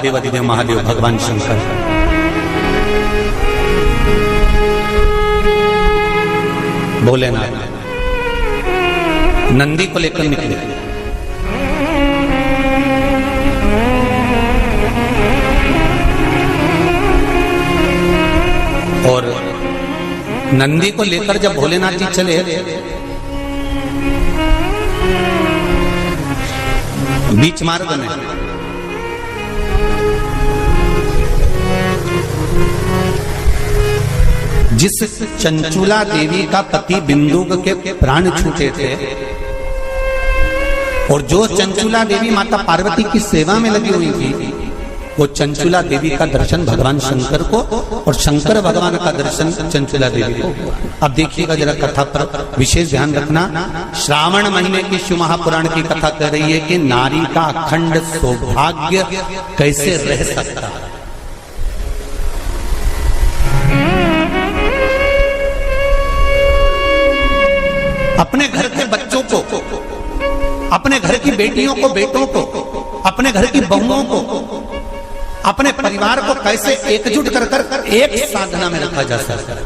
देवादिदेव महादेव भगवान शंकर भोलेनाथ नंदी को लेकर निकले। और नंदी को लेकर जब भोलेनाथ जी चले बीच मार्ग में जिस चंचुला देवी का पति बिंदुक के प्राण छूटे थे और जो चंचुला देवी माता पार्वती की सेवा में लगी हुई थी, वो चंचुला देवी का दर्शन भगवान शंकर को और शंकर भगवान का दर्शन चंचुला देवी को। अब देखिएगा जरा कथा पर विशेष ध्यान रखना। श्रावण महीने की शिव महापुराण की कथा कह रही है कि नारी का अखंड सौभाग्य कैसे रह सकता है। अपने घर के बच्चों को, अपने घर की बेटियों को, बेटों को, अपने घर की बहुओं को, अपने परिवार को कैसे एकजुट कर कर एक साधना में रखा जा सकता है,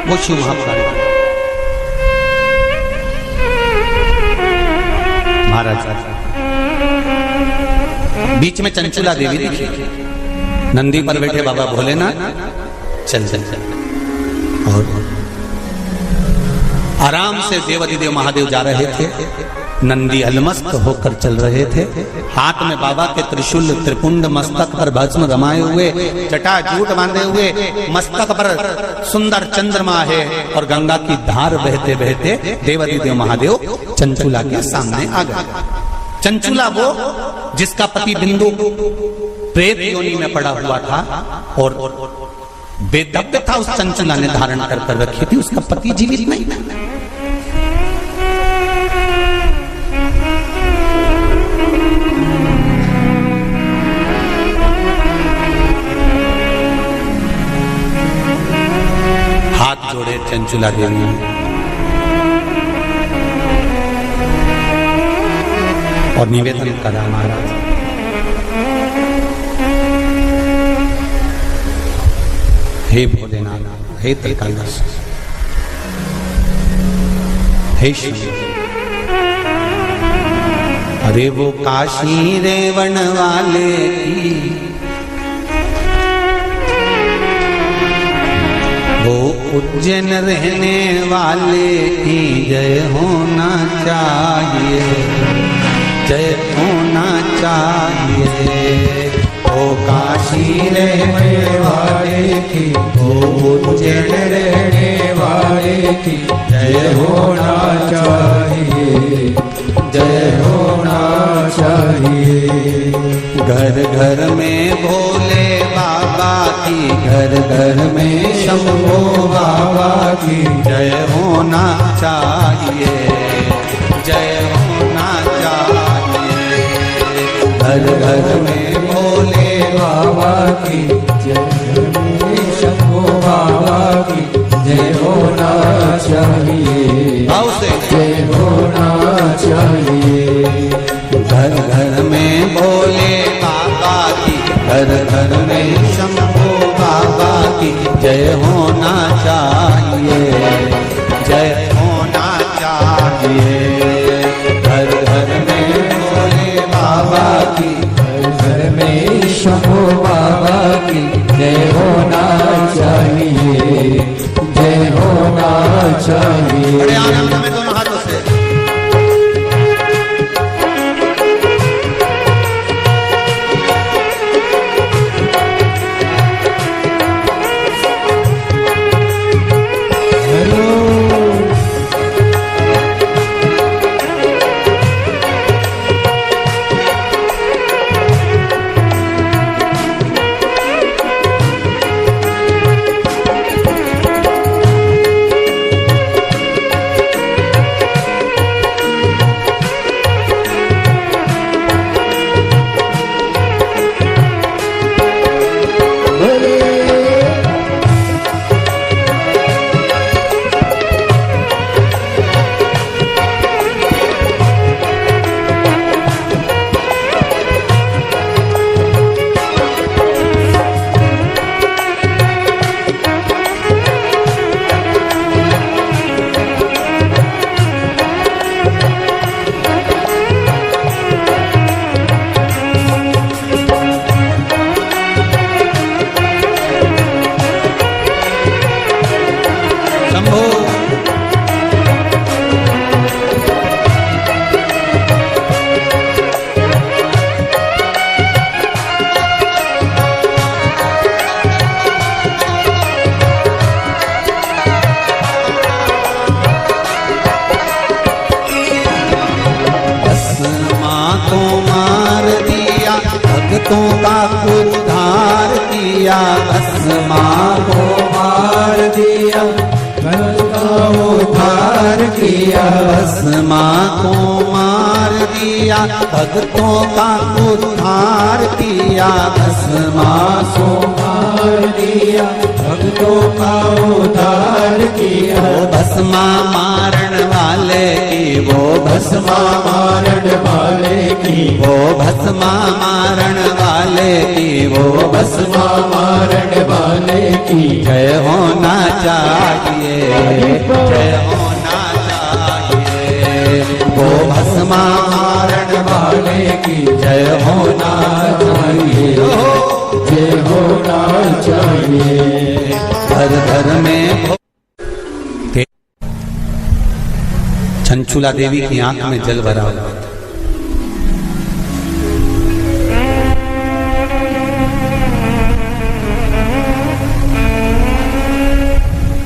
वो शिव महापुराण। महाराज बीच में चंचुला देवी दिखी, नंदी पर बैठे बाबा भोलेनाथ चल चल चल और आराम से देवादिदेव महादेव जा रहे थे। नंदी अलमस्त होकर चल रहे थे, हाथ में बाबा के त्रिशूल त्रिपुंड, मस्तक पर भस्म रमाए हुए, जटाजूट बांधे हुए, मस्तक पर सुंदर चंद्रमा है और गंगा की धार बहते बहते देवादिदेव महादेव चंचुला के सामने आ गए। चंचुला वो जिसका पति बिंदु प्रेत योनि में पड़ा हुआ था और बेदब्य था, उस चंचुला ने धारण कर कर रखी थी, उसका पति जीवित नहीं था। हाथ जोड़े चंचुला देवी और निवेदन करा, महाराज हे भोलेनाथ, हे त्रिकालदर्श, हे शिव। अरे वो काशी रेवण वाले की, वो उज्जैन रहने वाले की जय होना चाहिए, जय होना चाहिए। ओ काशी रहने वाले की, ओ उज्जैन रहने वाले की जय होना चाहिए, जय होना चाहिए। घर घर में भोले बाबा की, घर घर में शंभो बाबा की जय होना चाहिए, जय होना चाहिए। घर घर में भोले बाबा की, जय शंभो बाबा की जय होना चाहिए, जय होना चाहिए। घर घर में भोले बाबा की, घर घर में शंभो बाबा की जय होना चाहिए, जय होना चाहिए। घर घर में भोले बाबा की, घर घर में शंभो बाबा की जय होना चाहिए, जय होना चाहिए। बड़े आनंद में दोनों हाथों से उद्धार किया, भस्मा को मार दिया, उद्धार किया, भस्मा को मार दिया, भक्तों का उद्धार किया, भस्मा को मार दिया, भक्तों का उद्धार किया। वो भस्मा मारण वाले की, वो भस्मा मारण वाले की, वो भस्मा मारण वाले की, वो भस्मा मारण वाले की जय होना चाहिए, जय होना चाहिए। वो भस्मा मारण वाले की जय होना चाहिए, जय होना चाहिए। घर घर में चंचुला देवी की आंख में जल भरा हुआ था।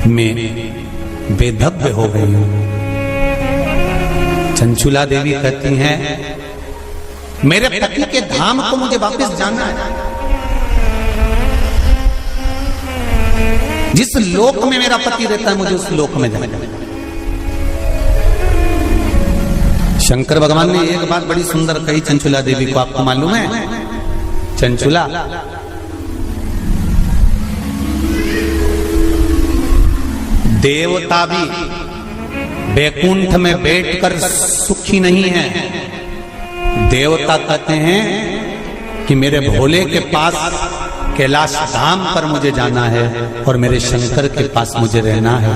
मैं बेधब्य हो गई हूं। चंचुला देवी कहती हैं, मेरे पति के धाम को मुझे वापस जाना है। जिस लोक में मेरा पति रहता है मुझे उस लोक में जाना है। शंकर भगवान ने एक बात बड़ी सुंदर कही चंचुला देवी को, आपको मालूम है? चंचुला, देवता भी बैकुंठ में बैठकर सुखी नहीं है। देवता कहते हैं कि मेरे भोले के पास कैलाश धाम पर मुझे जाना है और मेरे शंकर के पास मुझे रहना है,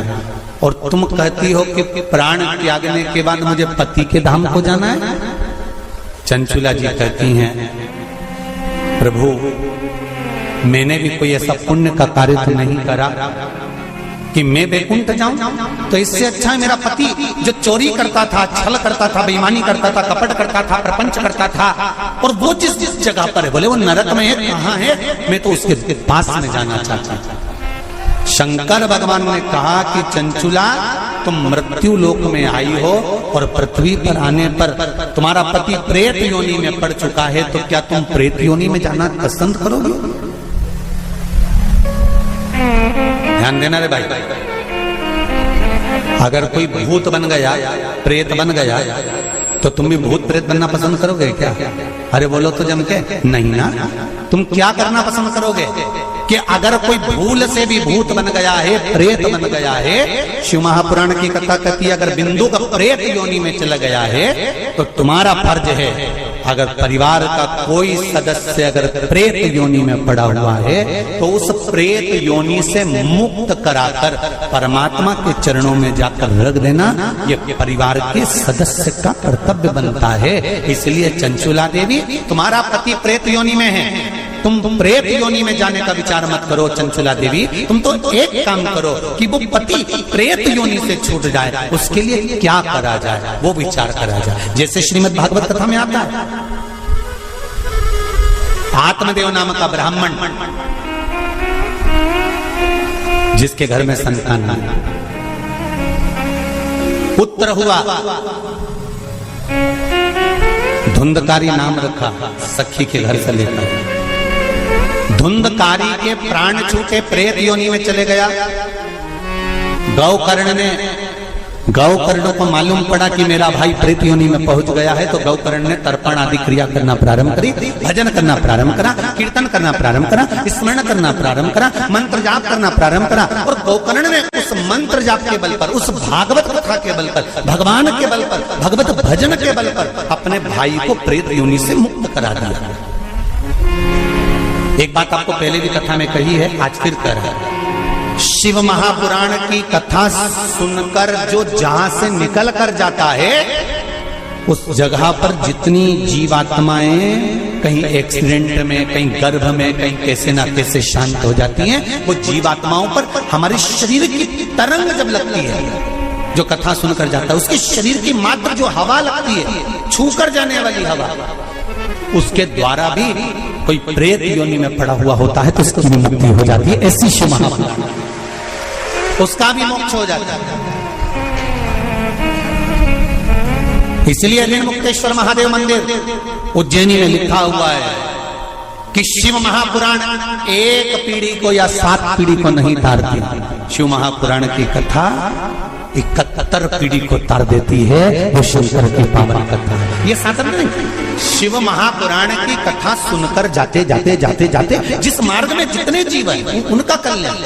और तुम कहती हो कि प्राण त्यागने के बाद मुझे पति के धाम को जाना है। चंचुला जी कहती हैं, प्रभु मैंने भी कोई ऐसा पुण्य का कार्य तो नहीं करा कि मैं बैकुंठ जाऊं, तो इससे अच्छा है मेरा पति जो चोरी करता था, छल करता था, बेईमानी करता था, कपट करता था, प्रपंच करता था, और वो जिस जगह पर है, बोले वो नरक में है, कहां है, मैं तो उसके पास में जाना चाहता हूं। शंकर भगवान ने कहा कि चंचुला तुम मृत्यु लोक में आई हो और पृथ्वी पर आने पर तुम्हारा पति प्रेत योनि में पड़ चुका है, तो क्या तुम प्रेत योनि में जाना पसंद करोगे? ध्यान देना रे भाई, अगर कोई भूत बन गया, प्रेत बन गया, तो तुम भी भूत प्रेत बनना पसंद करोगे क्या? अरे बोलो तो जम के नहीं ना। तुम क्या करना पसंद करोगे कि अगर कोई भूल से भी भूत बन गया है, प्रेत बन गया है, शिव महापुराण की कथा कहती है अगर बिंदु का प्रेत योनि में चला गया है, तो तुम्हारा फर्ज है, अगर परिवार का कोई सदस्य अगर प्रेत योनि में पड़ा हुआ है, तो उस प्रेत योनि से मुक्त कराकर परमात्मा के चरणों में जाकर रख देना, ये परिवार के सदस्य का कर्तव्य बनता है। इसलिए चंचुला देवी, तुम्हारा पति प्रेत योनि में है, तुम प्रेत योनि में जाने का विचार मत करो। चंचुला देवी, तुम तो एक काम करो कि वो पति प्रेत योनि से छूट जाए, उसके लिए क्या करा जाए वो विचार करा जाए। जैसे श्रीमद् भागवत कथा में आता है, आत्मदेव नाम का ब्राह्मण जिसके घर में संतान नहीं, पुत्र हुआ, धुंधकारी नाम रखा, सखी के घर से लेकर। धुंधकारी के प्राण छूटे, प्रेत योनि में चले गया। गौकर्ण को मालूम पड़ा कि मेरा भाई प्रेत योनि में पहुंच गया है, तो गौकर्ण ने तर्पण आदि क्रिया करना प्रारंभ करी, भजन करना प्रारंभ करा, कीर्तन करना प्रारंभ करा, स्मरण करना प्रारंभ करा, मंत्र जाप करना प्रारंभ करा। और गौकर्ण ने उस मंत्र जाप के बल पर, उस भागवत कथा के बल पर, भगवान के बल पर, भगवत भजन के बल पर अपने भाई को प्रेत योनि से मुक्त करा दिया। एक बात आपको पहले भी कथा में कही है, आज फिर कह रहा है। शिव महापुराण की कथा सुनकर जो जहां से निकल कर जाता है, उस जगह पर जितनी जीवात्माएं कहीं एक्सीडेंट में, कहीं गर्भ में, कहीं कैसे ना कैसे शांत हो जाती हैं, वो जीवात्माओं पर हमारे शरीर की तरंग जब लगती है, जो कथा सुनकर जाता है, उसके शरीर की मात्र जो हवा लगती है, छूकर जाने वाली हवा, उसके द्वारा भी कोई प्रेत योनि में पड़ा हुआ होता है तो उसकी भी मुक्ति हो जाती है। ऐसी शिव महापुराण, उसका भी मोक्ष हो जाता है। इसलिए ऋण मुक्तेश्वर महादेव मंदिर उज्जैनी में लिखा हुआ है कि शिव महापुराण एक पीढ़ी को या 7 पीढ़ी को नहीं तारती। शिव महापुराण की कथा 71 पीढ़ी को तार देती है। वो शंकर की पावन कथा, ये साधन नहीं। शिव महापुराण की कथा सुनकर जाते जाते जाते जाते जिस मार्ग में जितने जीव हैं उनका कल्याण।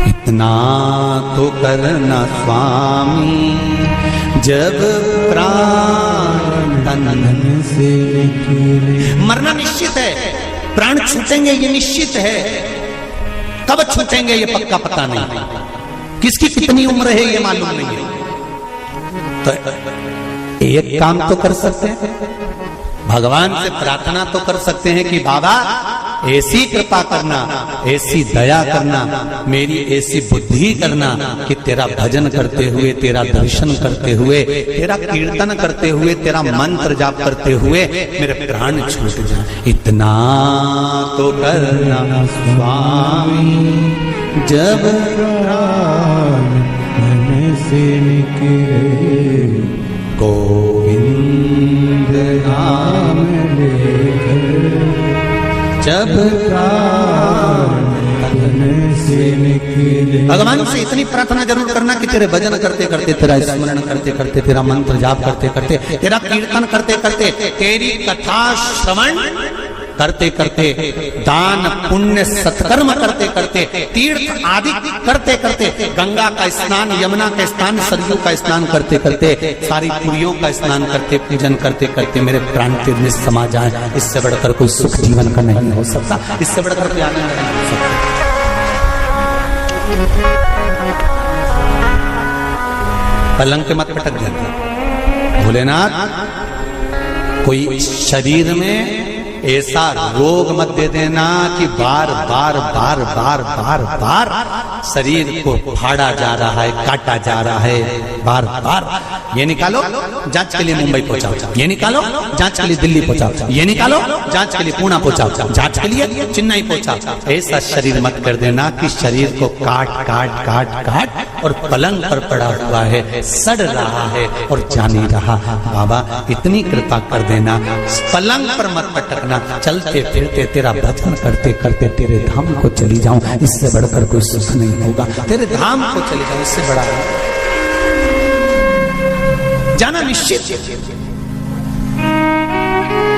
इतना तो करना स्वामी जब प्राण तन से निकले। मरना निश्चित है, प्राण छूटेंगे ये निश्चित है, कब छूटेंगे ये पक्का पता नहीं, किसकी कितनी उम्र है ये मालूम नहीं है। तो एक काम तो कर सकते हैं, भगवान से प्रार्थना तो कर सकते हैं कि बाबा ऐसी कृपा करना, ऐसी दया करना, मेरी ऐसी बुद्धि करना कि तेरा भजन करते हुए, तेरा दर्शन करते हुए, तेरा कीर्तन करते हुए, तेरा मंत्र जाप करते हुए मेरे प्राण छूट जाए। इतना तो करना स्वामी जब प्राण मन से निकले, गोविंद नाम लेकर जब प्राण तन से निकले। भगवान से इतनी प्रार्थना जरूर करना कि तेरे भजन करते करते, तेरा स्मरण करते करते, तेरा मंत्र जाप करते करते, तेरा कीर्तन करते करते, तेरी कथा श्रवण करते करते, दान पुण्य सत्कर्म करते करते, तीर्थ आदि करते करते, गंगा का स्नान, यमुना का स्नान, सरयू का स्नान करते करते, सारी पुरियों का स्नान करते, पूजन करते करते मेरे प्राण तीर्थ में समा जाए। इससे बढ़कर कोई सुख जीवन का नहीं हो सकता, इससे बढ़कर कोई आनंद नहीं हो सकता। पलंग पे मत पटक देना भोलेनाथ, कोई शरीर में ऐसा रोग मत दे देना कि बार बार बार बार बार बार शरीर को फाड़ा जा रहा है, काटा जा रहा है, बार बार। ये निकालो जांच के लिए मुंबई पहुंचाओ, ये निकालो जांच के लिए दिल्ली पहुंचाओ, ये निकालो जांच के लिए पुणे पहुंचाओ, जांच के लिए चेन्नई पहुंचाओ। ऐसा शरीर मत कर देना कि शरीर को काट काट काट काट और पलंग पर पड़ा हुआ है, सड़ रहा है और जा नहीं रहा। बाबा इतनी कृपा कर देना, पलंग पर मत पटकना, चलते फिरते तेरा भजन करते करते तेरे धाम को चली जाऊं, इससे बढ़कर कोई सुख नहीं होगा। तेरे धाम को चली जाऊं, इससे बड़ा जाना निश्चित,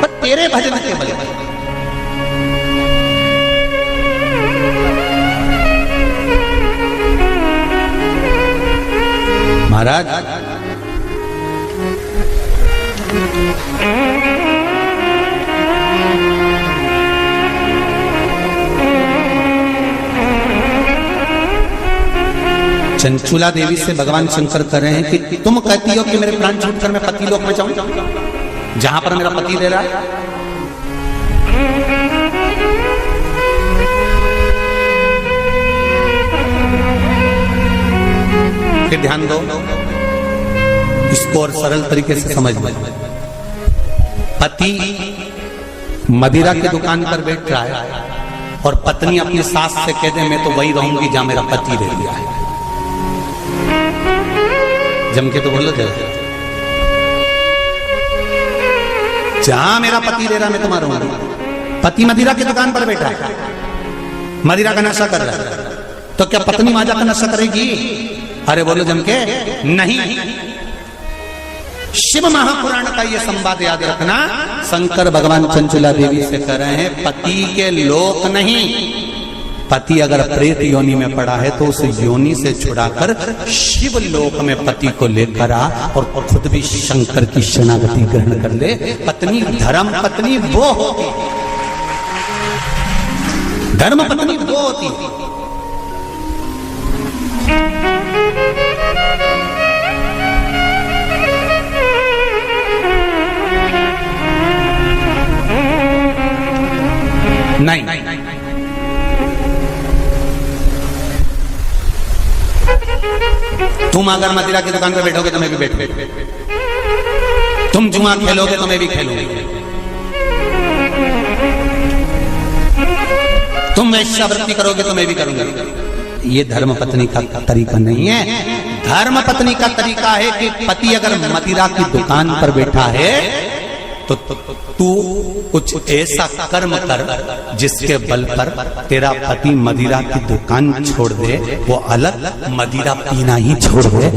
पर तेरे भजन के बल पर। महाराज चंचुला देवी से भगवान शंकर कह रहे हैं कि तुम कहती हो कि मेरे प्राण छूटकर मैं पति लोक में जाऊं, जहां पर मेरा पति रह रहा है। फिर ध्यान दो, इसको और सरल तरीके से समझ लो। पति मदिरा की दुकान पर बैठ रहा है और पत्नी अपनी सास से कह दे मैं तो वही रहूंगी जहां मेरा पति रह गया है। जम के तो बोलो जहां मेरा पति रह रहा मैं तुम्हारा रहूंगा। पति मदिरा की दुकान पर बैठा है, मदिरा का नशा कर रहा है, तो क्या पत्नी माजा का नशा करेगी? अरे बोलो जम के नहीं। शिव महापुराण का ये संवाद याद रखना, शंकर भगवान चंचुला देवी से कह रहे हैं पति के लोक नहीं, पति अगर प्रेत योनि में पड़ा है तो उस योनि से छुड़ाकर शिव लोक में पति को लेकर आ और खुद भी शंकर की शरणागति ग्रहण कर ले। पत्नी धर्म पत्नी वो होती, धर्म पत्नी वो होती। नहीं, तुम अगर मदिरा की दुकान पर बैठोगे तो मैं भी बैठूंगा, तुम जुआ खेलोगे तो मैं भी खेलूंगी, तुम वैश्यावृत्ति करोगे तो मैं भी करूंगा। ये धर्म पत्नी का तरीका नहीं है। धर्म पत्नी का तरीका है कि पति अगर मदिरा की दुकान पर बैठा है तो तू कुछ ऐसा कर्म कर जिसके बल पर तेरा पति मदिरा की दुकान छोड़ दे, वो अलग मदिरा पीना ही छोड़ दे।